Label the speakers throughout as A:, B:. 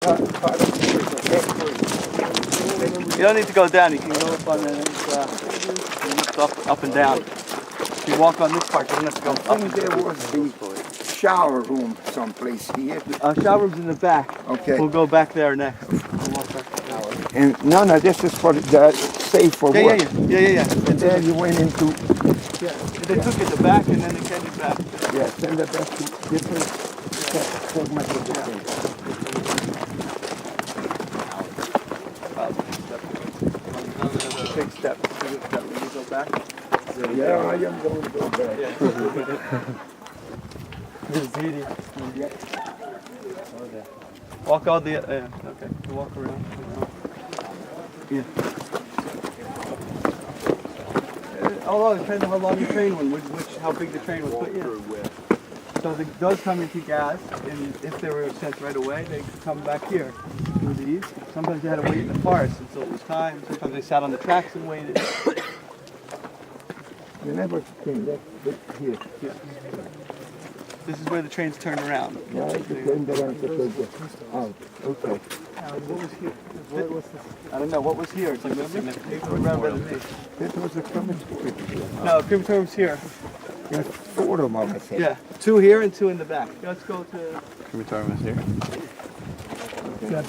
A: You don't need to go down, you can go up on the up and down. If you walk on this part, you don't have to go up.
B: I think there was the shower room someplace here.
A: Shower room's in the back.
B: Okay.
A: We'll go back there next. We'll walk back to the shower.
B: And no, this is for the safe for work.
A: Yeah.
B: And then you went into,
A: They took it the back and then they sent it back.
B: send it back to different segments of the thing.
A: Big step. When you go back.
B: Yeah, I am going to go back.
A: Walk all the, okay, you walk around. Yeah. Although it depends on how long the train went, how big the train was put in. So it does come into gas, and if they were sent right away, they could come back here through these. Sometimes they had to wait in the forest until it was time. Sometimes they sat on the tracks and waited.
B: You never came back here.
A: Yeah. This is where the trains turn around.
B: Yeah, I came there and out. Okay.
A: What was here? I don't know. What was here? It's like remember the name.
B: This was the crematorium.
A: No, crematorium's here.
B: There's 4 of them, I think.
A: Yeah, 2 here and 2 in the back. Let's go to.
C: Crematorium is here.
D: That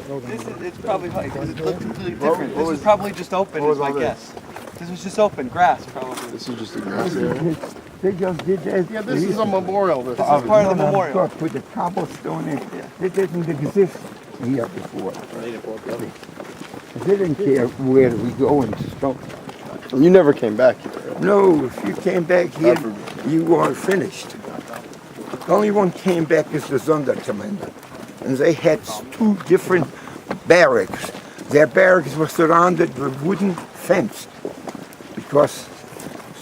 D: building.
A: This is, it's probably high because it looks completely different. This is probably just open, is my guess. This was just open, grass probably.
C: This is just a grass area.
B: They just did that.
C: Yeah, this is a memorial.
A: This is part of the memorial.
B: God, put the cobblestone in.
A: Yeah.
B: It didn't exist here before. They didn't care where we go and stuff.
C: And you never came back here.
B: No, if you came back here, you weren't finished. The only one came back is the Sonderkommando. And they had 2 different barracks. Their barracks were surrounded with wooden fence because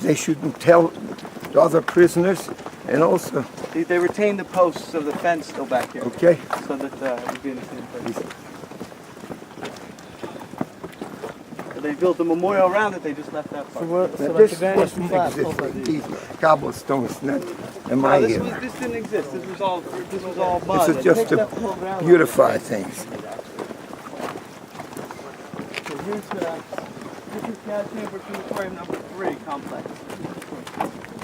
B: they shouldn't tell the other prisoners, and also,
A: They retained the posts of the fence still back here.
B: okay,
A: So that it would be in the same place. They built a memorial around it, they just left that part.
B: now this wasn't existing. These cobblestones, not in my
A: No,
B: era.
A: this didn't exist. This was all mud.
B: This is just to beautify things.
A: So here's this is gas chamber crematorium number 3 complex.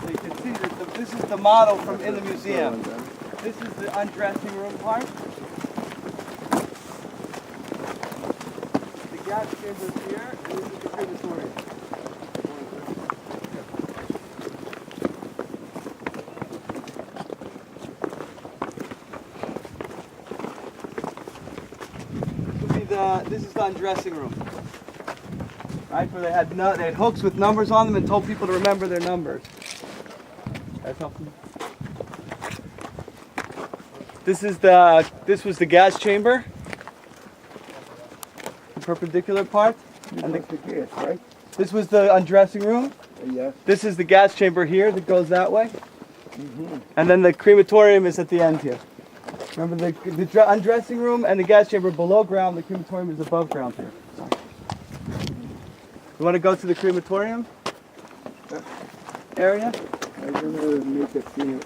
A: So you can see that this is the model from in the museum. This is the undressing room part. The gas chamber is here, and this is the crematorium. This is the undressing room. Right, where they had hooks with numbers on them and told people to remember their numbers. That's helpful. This was the gas chamber. The perpendicular part.
B: And the gas, right?
A: This was the undressing room.
B: Yes.
A: This is the gas chamber here that goes that way. And then the crematorium is at the end here. Remember the undressing room and the gas chamber below ground, the crematorium is above ground here. Sorry. You want to go to the crematorium area?
B: I'm gonna make a few.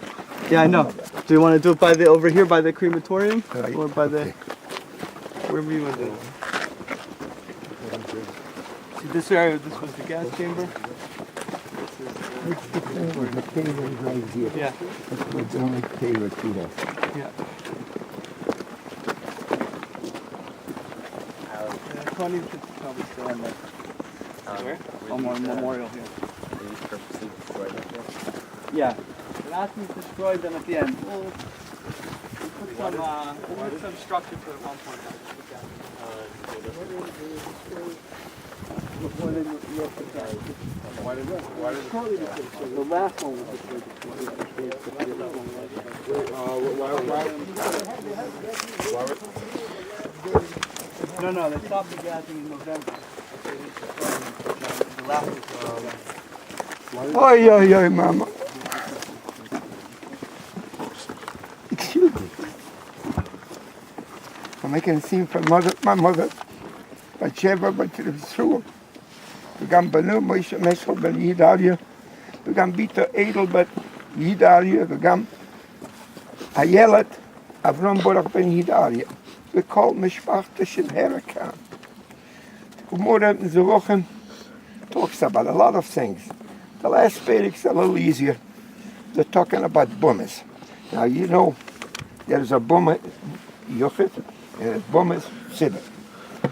A: Yeah, I know. Do you want to do it over here by the crematorium?
B: Right.
A: Or by the,
B: Okay.
A: wherever you want to do it? See this area, this was the gas chamber?
B: Which the thing was the table right here.
A: Yeah.
B: That's what the only table to have.
A: Yeah. Tony should probably still on there. Where? On memorial here. Yeah. The Nazis destroyed them at the end. We'll put some structure to it at one point. Before they left the town.
C: Why did
A: Shortly before. The last one was destroyed No, they stopped the gassing in November. The last one.
B: Oi, oi, oi, mama. Excuse me. I'm making a scene for my mother. But she ever went to the school. We gaan benoemen, maar je meestal ben hier daar je. We gaan bieten edelbed hier daar je. We gaan a yellet, Avram Baruch ben Hidaria. We call Mishpachta Shel Herakan. Gemara in the Wochen talks about a lot of things. The last page is a little easier. They're talking about bumas. Now you know there's a buma yuchet and a buma sibber.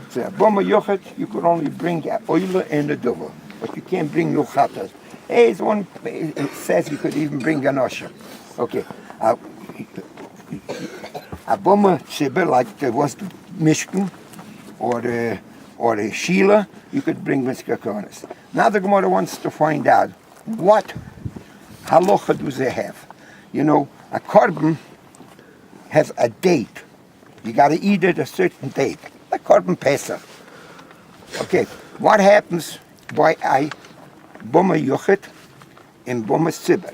B: So a buma yuchet you could only bring a oil and a double, but you can't bring no chatas. There's one it says you could even bring an usher. Okay. A buma sibber like there was the Mishkan or the Sheila, you could bring mitzkakonis. Now the Gemara wants to find out what halacha do they have. You know, a korban has a date. You got to eat it a certain date. Like korban Pesach. Okay, what happens by a buma yuchet and buma sibber?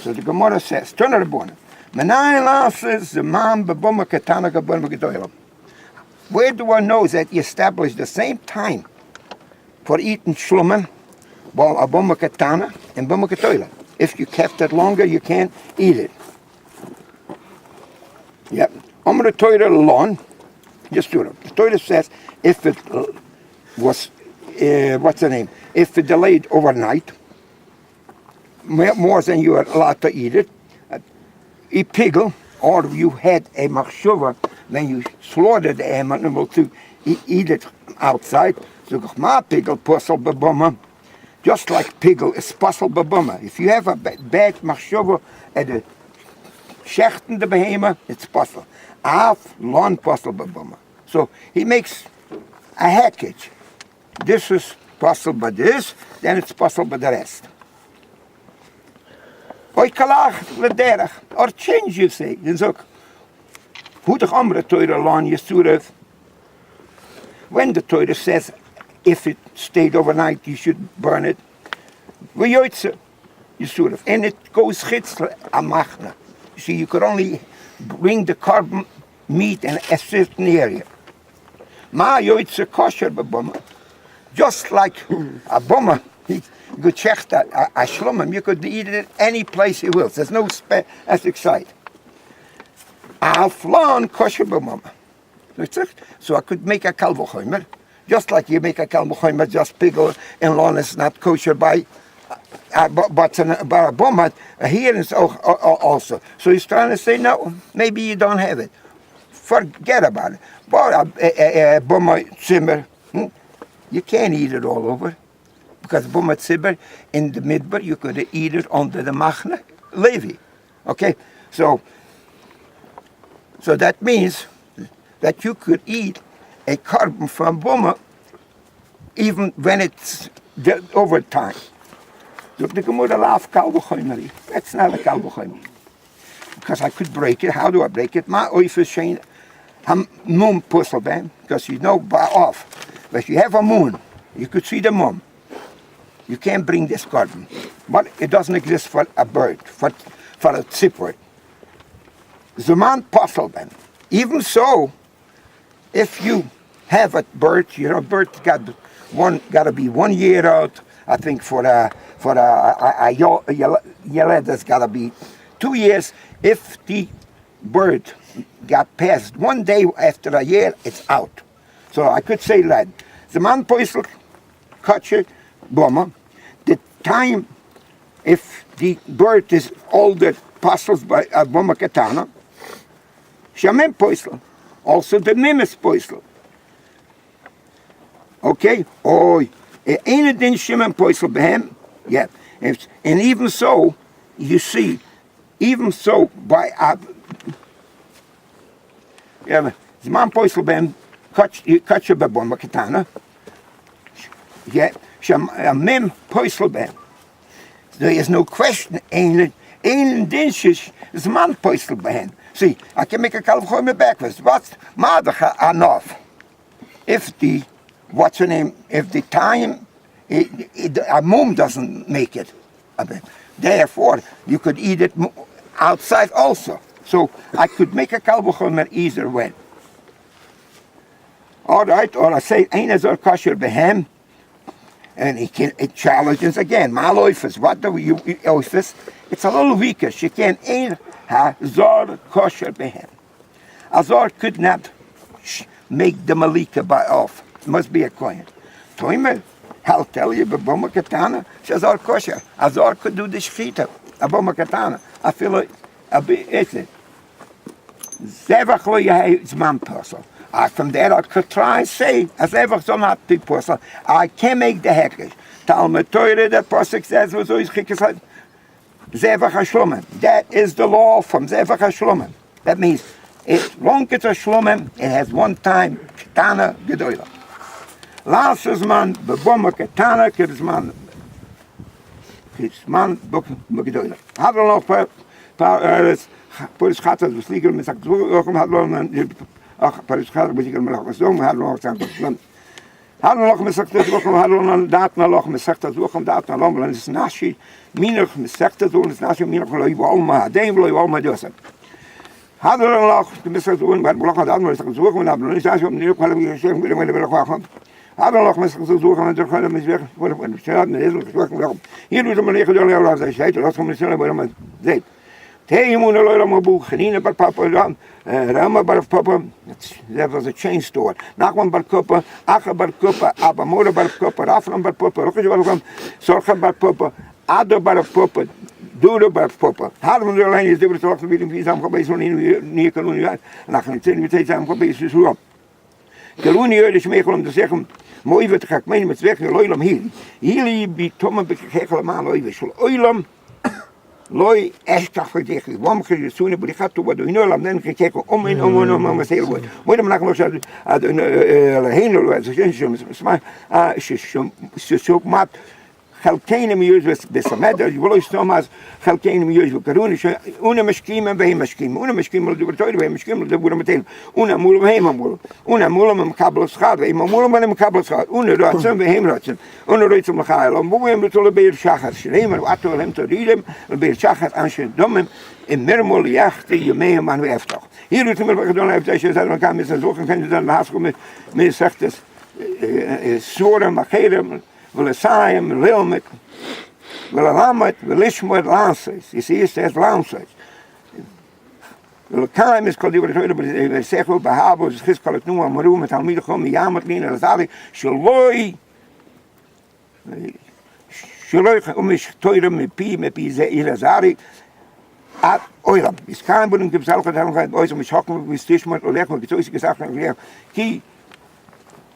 B: So the Gemara says, turn it upon it. Menai says the man bebuma katana buma gedoylam. Where do I know that you establish the same time for eating shlumen, while a buma katana and buma katoila? If you kept it longer, you can't eat it. Yep. I'm going to tell you the lawn. Just do it. The Torah says if it was, what's the name? If it delayed overnight, more than you are allowed to eat it, a pigel, or you had a machshava when you slaughtered the animal to eat it outside. So my pigel puzzle bebuma, just like pigel is puzzle bebuma. If you have a bad machshava at the shechten the behema, it's puzzle. Af lawn puzzle bebuma. So he makes a package. This is puzzle by this, then it's puzzle by the rest. Oi kalach lederach, or change you say. Then so, hoe de andere Torah lawn Yisurev? When the Torah says if it stayed overnight you should burn it, we yoitze Yisurev, and it goes chitzle amachna. You see, you could only bring the carbon meat in a certain area. Ma yoitze kosher bebuma, just like a buma. You could check that a shlumim, you could eat it any place you will. There's no specific site. Aflan kosher b'mama. So I could make a kalvochomer, just like you make a kalvochomer, just pigel and lawn is not kosher by a boma. Here is also. So he's trying to say, no, maybe you don't have it. Forget about it. But a boma zimmer, you can't eat it all over. Because buma tzibber in the midbar, you could eat it under the machna levi. Okay, so that means that you could eat a carbon from buma even when it's over time. So the Gemara laf kalbochoimeri. That's not a kalbochoimeri. Because I could break it. How do I break it? Ma oifes shein ham mum puzzle ben. Because you know by off. But you have a moon, you could see the mum. You can't bring this carbon. But it doesn't exist for a bird, for a tzipor. Zuman puzzle ben. Even so, if you have a bird, you know, bird got to be 1 year out. I think for a yellow that's got to be 2 years. If the bird got past 1 day after a year, it's out. So I could say that the man puzzle, kosher boma. The time, if the bird is older, puzzles by a boma katana. Shamen poisel, also the mimes poisel. Okay, oi, ain't din shamen poisel behem? Yeah, and even so, you see, even so by a yeah, the man poisel behem, catch a boma katana. Yeah, shamen poisel behem. There is no question, ain't din shish, the man poisel behem. See, I can make a kalvchomer backwards. What's madacha enough? If the, what's her name, if the time, a mum doesn't make it. Therefore, you could eat it outside also. So I could make a kalvchomer either way. All right, or I say, ain't as or kosher behem. And it challenges again. Maloifus, what do you oifus? It's a little weaker. She can't ain't ha zor kosher behem. Azar could not make the Malika by off. It must be a coin. Toime, I'll tell you, Boma Katana, says Azar kosher. Azar could do the shchita. Boma Katana. I feel like a bit, it's it. Zevach lo yehei zman person. From there I could try and say, as Zevach so not the person, I can make the hecklish. Talmud Torah, that Pasuk says, was always chikasad. Zevach HaShlomim. That is the law from Zevach HaShlomim. That means, as long as it's a Shlomim, it has one time, Ketana Gedoyla. Last man, Beboma Ketana, Kizman Gedoyla. Hadden nog Paris gaat het besliegen met zaken zoeken hadden Paris gaat besliegen met zaken zoeken hadden nog met zaken zoeken hadden dat nog met zaken zoeken dat nog en is nashi minig met zaken zoeken is nashi minig looi allemaal deem looi allemaal dus hadden nog met zaken zoeken maar nog hadden met zaken zoeken hadden is nashi niet kwam weer zeggen willen we willen gaan hadden nog met zaken zoeken en dan gaan we weg worden we staat met deze zoeken hier doen we maar niet doen als hij zei dat we zullen maar zei Hey, moeder, look my book. Genine bar papa, Rama bar papa. That was a chain store. Nachman bar papa, Acha bar papa, Abba Mora bar papa, Rafram bar papa, Rokkes bar papa, Sorcha bar papa, Ado bar papa, Duro bar papa. Hadden we alleen is de toch weer in samen geweest zo niet kan nu uit. En dan gaan we het samen geweest zo. De Roenie is meegel om te zeggen, mooi wat ga ik meen met weg Loilam hier. Hier bi tomme helemaal Loilam. Loi echt verdedig. Waarom kun je zo niet bij gaat toe wat doen? Dan denk ik kijken om maar heel goed. Moet je maar nog zeggen een hele maar zo maar خلقين ميوز بس ماذا يقولوا يستوماز خلقين ميوز وكروني أنا مشكيم بهم مشكيم أنا مشكيم اللي دبرتوي بهم مشكيم اللي دبروا متين أنا مول بهم مول أنا مول من مقابل صخار بهم مول من مقابل صخار أنا راتم بهم راتم أنا راتم مخايل أم بوهم بتقول بير شاخر شليم وعطوا لهم تريلم البير شاخر عشان دمهم المرمول يختي يومين ما نوفتح hier doet me gedaan heeft als je dan kan met zijn zorgen kan je dan haast komen met zegt het soorten maar geen willen saaien, willen met, willen lamet, willen ishmoed lances. Je ziet het lances. Willen kaim is kald over het we zeggen behaven is giskal het noemen maar met al middag om ja met linen dat ali shloi om is toire met pi ze ilazari at oilam is kaim buden gibt zelf gedaan gaat ooit om schokken met stishmoed oleg wat zo is gezegd ki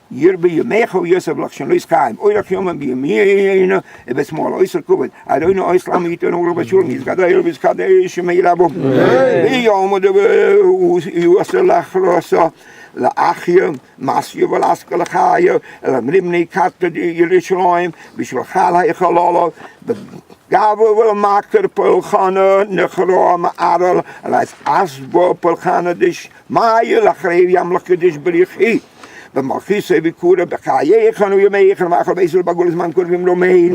B: hier bij je meego Josef Lakshman Luis Kaim. Ooit dat jongen bij me en best mal oiser komen. I don't know Islam niet en over wat jullie gaat daar is gaat is me labo. Ja maar de was de lachrosa la achje masje velaskel gaje la mrimni kat de Jerusalem bisho khala ikhalala gaven we maken polgane negrome adel las asbo polgane dus maaie la greef jamlijk dus bericht بمخيس بكورة بخاية خانوا يومي خانوا ما أخذ بيسول بقول زمان كل يوم رومين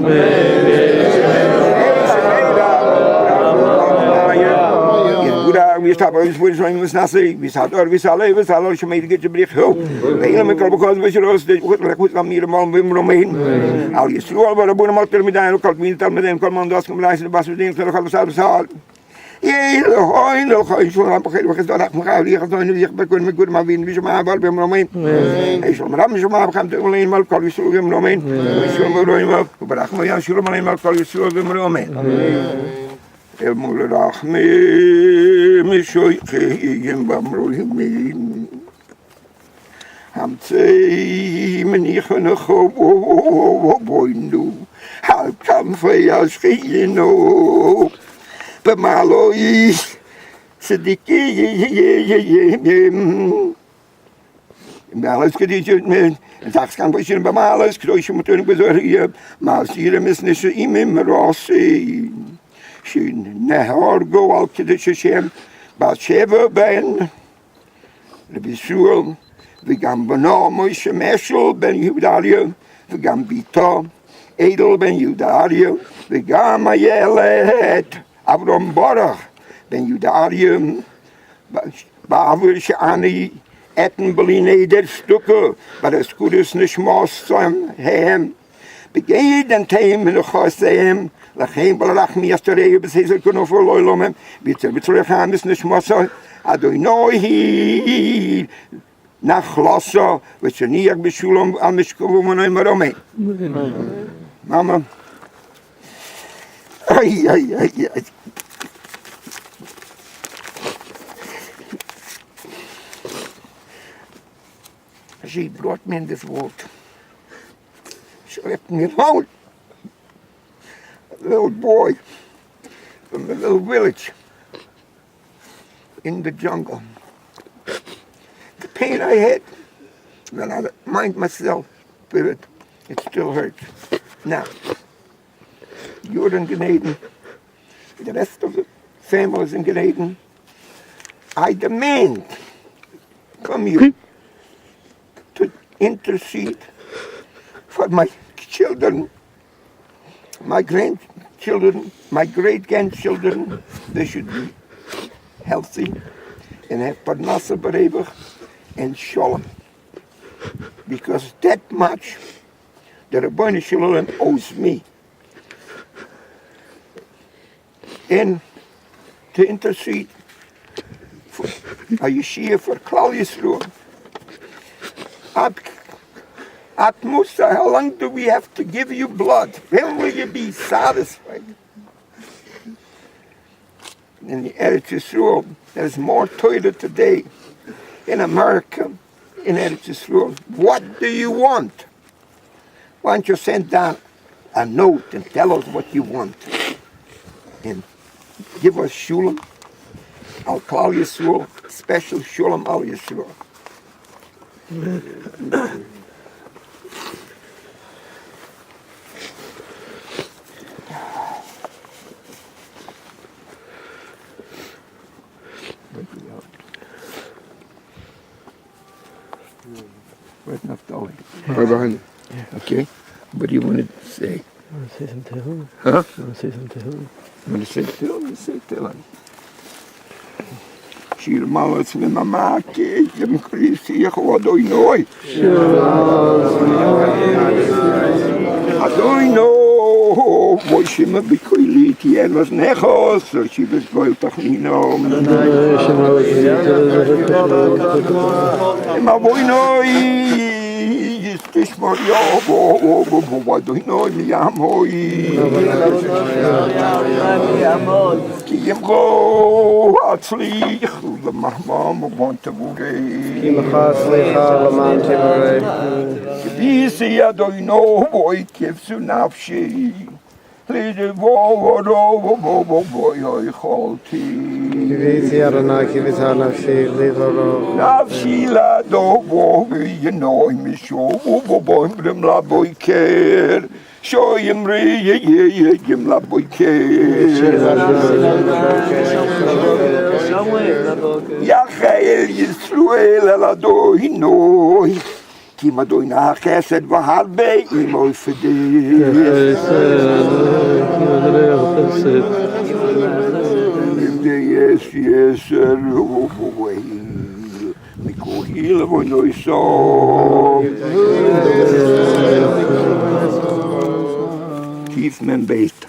B: يقولا ويستعب ويسوي شوي مسناسي ويسادور ويسالي ويسالي شو ما يدقي تبريخ هو لأنه من كل بقول بيسولوس ده وقت لكوت كمير مال بيم رومين أو يسلوا بربنا ما ترميدان وكل مين ترميدان كل من داس كم لايس الباس ودين كل خلص سال هاي لو خاين شو رام بخير وقت دارك مخاولي خذوا إنه يخبر كل مقول ما بين بيجوا مع بال بيم رومين إيش المرام بيجوا مع بخم تقولين مال كل يسوع بيم رومين يسوع بيم رومين وبرخ ما يسوع مال كل يسوع بيم رومين المول رحمي مشوي خيم بيم رومين هم تي من يخن خو بوينو هل كم في أشخينو بمالوي صديقي مالس كديجو من داخل كان بيشين بمالس كرويش متون بزوري ما سير مسنش إيم مراسي شين نهار جو كديش شيم باشيفه بين لبيسول ويجام بنامش مشل بين يوداريو ويجام بيتا edel ben Judario ويجام يلت Avram Barach ben Judarium, Bavur Shani, Etten Beline der Stücke, aber es gut ist nicht Maß zum Hem. Begeht den Themen noch aus dem, Lachem Balach Miasterei, bis Hezel können für Leulomem, bitte haben es nicht Maß, Adonai nachlasso v'shaniach b'shulam al mishkavu manoim amen. Mama. Ay, ay, ay, ay. She brought me in this world. She left me alone. A little boy from a little village in the jungle. The pain I had when I mind myself, spirit, it still hurts. Now, you're in Gan Eden. The rest of the family is in Gan Eden. I demand from you to intercede for my children, my grandchildren, my great-grandchildren. They should be healthy and have parnasa b'revach and shalom. Because that much the Ribono Shel Olam owes me. And to intercede for a yeshia for Klal Yisrael. At Musa, how long do we have to give you blood? When will you be satisfied? In the Eretz Yisrael, there's more toilet today in America, in Eretz Yisrael. What do you want? Why don't you send down a note and tell us what you want? And give us Shulam al Klal Yisrael, special Shulam al Yisrael. Where's Naftali?
C: Right behind you.
B: Okay. What do you want to say?
D: I want to say some Tehillim.
B: Huh?
D: I want to say some Tehillim.
B: You want to say Tehillim? You say Tehillim. Shir malas v'mamake, yem krisi yechowadoi noi. Adoi no, Moshe mabikoili, tien was nechos, so she was goil tachnino. Ema boi noi, yistish mario, adoi noi, miyam hoi. Ki yemcho, atzlich, u'lemahmam, u'bantavurei. Visi Adonai boy kivsu nafshi. Lede vo cholti.
E: Visi Adonai kivsu nafshi.
B: Nafshi la do vo yenoi misho vo boim la boiker. Shoyim re yem la boiker. Yachael Yisrael la do hinoi. Ki Madonna chesed v'harbe imo fedeh. Yes, mikol hil v'noi so. Tief men beit.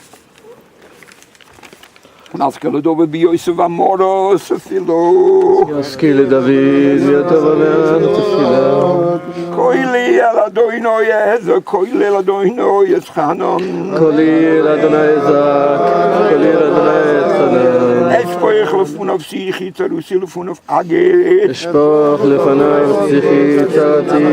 B: Naskele dove bi Yosef Amoro sefilo.
E: Skile David, Yatavanan, Tefila.
B: Koili ala doino yezo, koili ala doino yeschanon.
E: Koli Adonai Zak, Koli Adonai Etchanan.
B: Espoich lefun of Sichi, Tarusi lefun of Agit.
E: Espoch lefanai Psichi, Tati,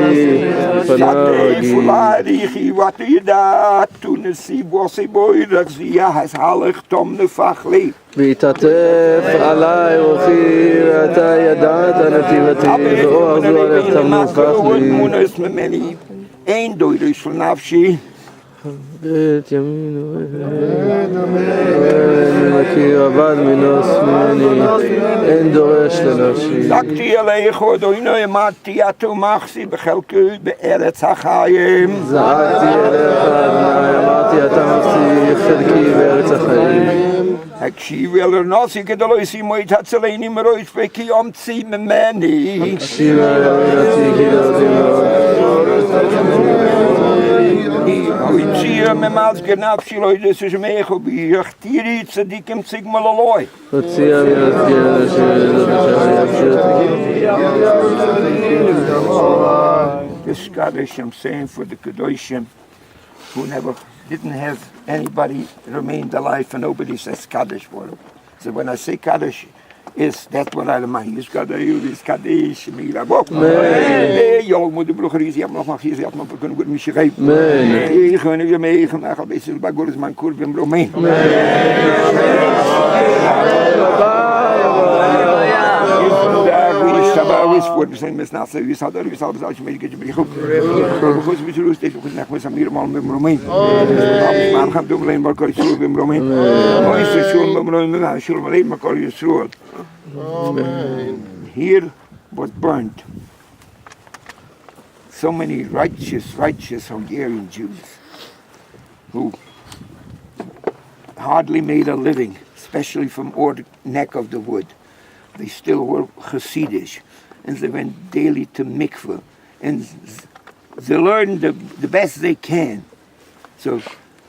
B: Satei
E: Fanagi.
B: fularichi, wat je dat toen de Sibosi boirak zia has halig tom de fachli.
E: והתעטף עליי רוחי, ואתה ידעת נתיבתי, ואור זו עליך תמופך לי.
B: Munas memeni, ein doirish von nafshi.
E: בית ימינו, כי עבד מנוס ממני, אין דורש לנפשי.
B: Zakti aleicho, doino emati atu machsi, bechelku be'eretz hachayim.
E: זעקתי אליך, אדוני, אמרתי אתה מחזיק חלקי בארץ החיים.
B: הקשיב אל נוסי כדלו ישימו את הצלני מראש וכי יומצי ממני.
E: הקשיב אל נוסי כדלו ישימו.
B: Hoitzia memals genaf shiloi des is mego bi yachtiri tzadikim sigmalaloi.
E: הוציאה מהזקן
B: The Scottish, I'm saying for the Kedoshim, who never didn't have anybody remained alive, and nobody says Scottish for them. So when I say Kaddish, that's what I mean. Is Kaddish, Kaddish, Mila Bok. Yo, moet de broer is, je hebt nog maar gezegd, je hebt nog kunnen goed misschien geven. Je gaan je meegemaakt, al is het bij Gorisman Kurb in Romein. Is voor zijn met naast u zou er zou als je mee je brengt goed. Goed met je rust even naar met Samir man met Romein. Maar gaan doen alleen maar kan je met Romein. Mooi is het zo met Romein, nou zullen we alleen maar kan je zo.
C: Amen.
B: Here was burned so many righteous Hungarian Jews who hardly made a living, especially from the neck of the wood. They still were Hasidish, and they went daily to mikveh, and they learned the best they can. So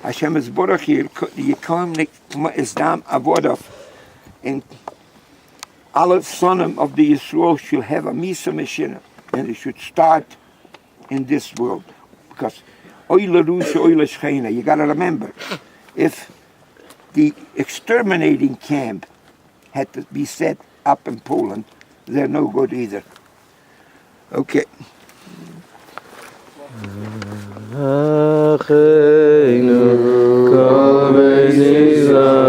B: Hashem is Baruch hier, je kan is dam avodah, and alle sonnen of the Yisrael should have a Misa Meshina, and they should start in this world. Because Oile Rusha, Oile Shchena, you got to remember, if the exterminating camp had to be set up in Poland, they're no good either. Okay.
E: אחינו כל בית ישראל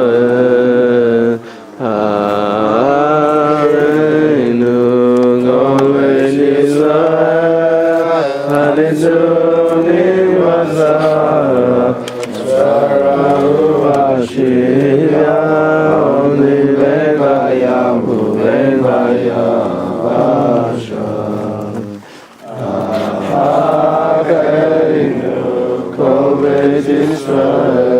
E: אחינו כל בית ישראל הניצונים בזרה שרה ובשירה עומדים בין בים ובין ביבשה כל בית ישראל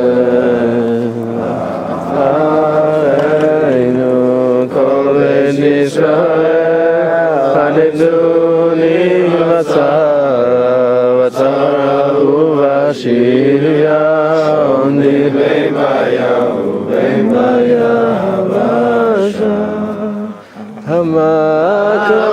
E: אחינו כל בית ישראל חנדוני בצרה ובשיריה עומדים בין בים ובין ביבשה המקום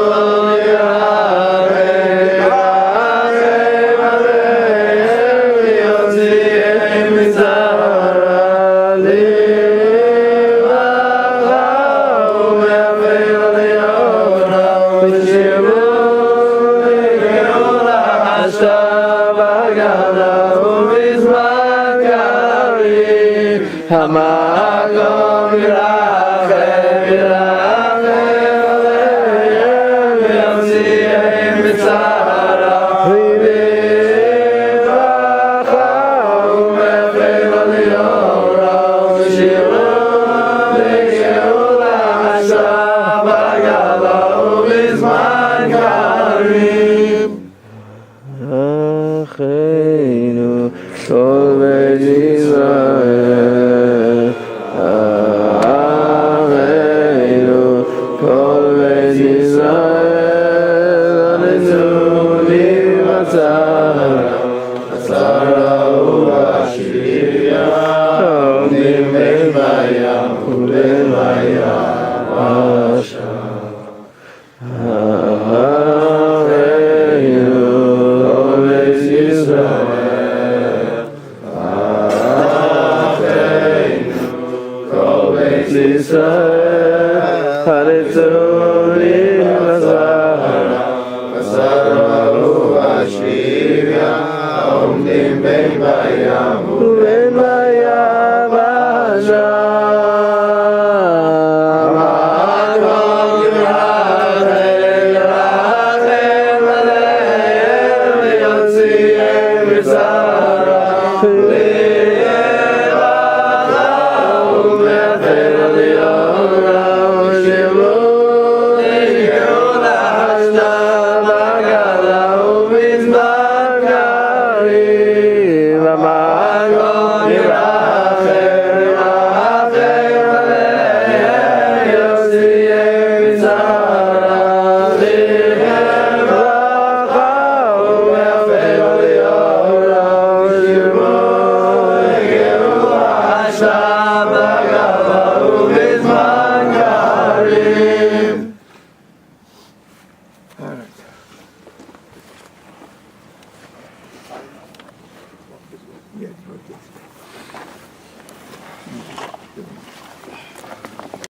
B: Yes, okay.